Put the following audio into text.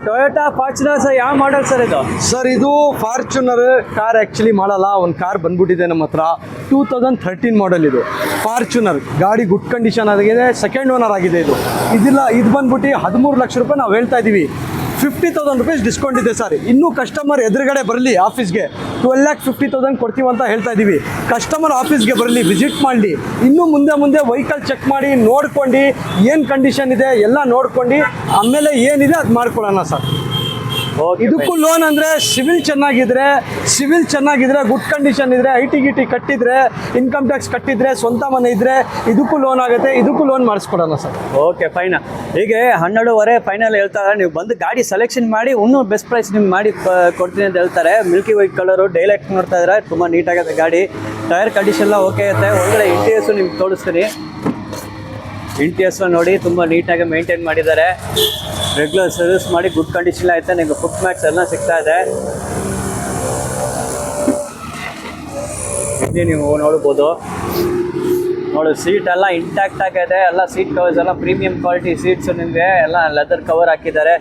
Toyota Fortuner sir, ಯಾವ model sir ಇದು? Sir ಇದು ಫಾರ್ಚುನರ್ ಕಾರ್ ಆ್ಯಕ್ಚುಲಿ ಮಾಡಲ್ಲ, ಒಂದು ಕಾರ್ ಬಂದ್ಬಿಟ್ಟಿದೆ ನಮ್ಮ ಹತ್ರ. 2013 ಮಾಡಲ್ ಇದು ಫಾರ್ಚುನರ್. ಗಾಡಿ ಗುಡ್ ಕಂಡೀಷನ್ ಆಗಿದೆ, ಸೆಕೆಂಡ್ ಓನರ್ ಆಗಿದೆ ಇದು. ಇದು ಬಂದ್ಬಿಟ್ಟು 13 ಲಕ್ಷ ರೂಪಾಯಿ ನಾವು ಹೇಳ್ತಾ ಇದ್ದೀವಿ. 50,000 ರೂಪೀಸ್ ಡಿಸ್ಕೌಂಟ್ ಇದೆ ಸರ್. ಇನ್ನೂ ಕಸ್ಟಮರ್ ಎದುರುಗಡೆ ಬರಲಿ ಆಫೀಸ್ಗೆ, 12,50,000 ಕೊಡ್ತೀವಿ ಅಂತ ಹೇಳ್ತಾ ಇದ್ದೀವಿ. ಕಸ್ಟಮರ್ ಆಫೀಸ್ಗೆ ಬರಲಿ, ವಿಸಿಟ್ ಮಾಡಲಿ, ಇನ್ನೂ ಮುಂದೆ ವೆಹಿಕಲ್ ಚೆಕ್ ಮಾಡಿ ನೋಡ್ಕೊಂಡು ಏನು ಕಂಡೀಷನ್ ಇದೆ ಎಲ್ಲ ನೋಡ್ಕೊಂಡು ಆಮೇಲೆ ಏನಿದೆ ಅದು ಮಾಡ್ಕೊಳ್ಳೋಣ ಸರ್. ಇದಕ್ಕೂ ಲೋನ್ ಅಂದರೆ ಸಿವಿಲ್ ಚೆನ್ನಾಗಿದ್ರೆ ಗುಡ್ ಕಂಡೀಷನ್ ಇದ್ರೆ, ಐಟಿ ಕಟ್ಟಿದ್ರೆ, ಇನ್ಕಮ್ ಟ್ಯಾಕ್ಸ್ ಕಟ್ಟಿದ್ರೆ, ಸ್ವಂತ ಮನೆ ಇದ್ರೆ ಇದಕ್ಕೂ ಲೋನ್ ಆಗುತ್ತೆ. ಇದಕ್ಕೂ ಲೋನ್ ಮಾಡಿಸ್ಕೊಡೋಣ ಸರ್. Okay fine. ಹೀಗೆ 12.5 ಫೈನಲ್ ಹೇಳ್ತಾರೆ. ನೀವು ಬಂದು ಗಾಡಿ ಸೆಲೆಕ್ಷನ್ ಮಾಡಿ ಇನ್ನೂ ಬೆಸ್ಟ್ ಪ್ರೈಸ್ ನಿಮ್ಗೆ ಮಾಡಿ ಕೊಡ್ತೀನಿ ಅಂತ ಹೇಳ್ತಾರೆ. ಮಿಲ್ಕಿ ವೈಟ್ ಕಲರು ಡೈಲೆಕ್ಟ್ ನೋಡ್ತಾ ಇದ್ದಾರೆ, ತುಂಬ ನೀಟಾಗುತ್ತೆ ಗಾಡಿ. ಟೈರ್ ಕಂಡೀಷನ್ ಎಲ್ಲ ಓಕೆ ಇರುತ್ತೆ. ಒಳಗಡೆ ಇಂಟೀರಿಯರ್ಸು ನಿಮ್ಗೆ ತೋರಿಸ್ತೀನಿ. ಇಂಟೀರಿಯರ್ಸ್ ನೋಡಿ ತುಂಬ ನೀಟಾಗಿ ಮೇಂಟೈನ್ ಮಾಡಿದ್ದಾರೆ. ರೆಗ್ಯುಲರ್ ಸರ್ವಿಸ್ ಮಾಡಿ ಗುಡ್ ಕಂಡೀಷನ್ ಆಯ್ತಾ. ನಿಮಗೆ ಫುಟ್ ಮ್ಯಾಟ್ಸ್ ಎಲ್ಲ ಸಿಗ್ತಾ ಇದೆ. ಇಲ್ಲಿ ನೀವು ನೋಡ್ಬೋದು, ಸೀಟ್ ಎಲ್ಲ ಇಂಟ್ಯಾಕ್ಟ್ ಆಗಿದೆ. ಎಲ್ಲ ಸೀಟ್ ಕವರ್ಸ್ ಎಲ್ಲ ಪ್ರೀಮಿಯಂ ಕ್ವಾಲಿಟಿ ಸೀಟ್ಸ್, ನಿಮಗೆ ಎಲ್ಲ ಲೆದರ್ ಕವರ್ ಹಾಕಿದ್ದಾರೆ.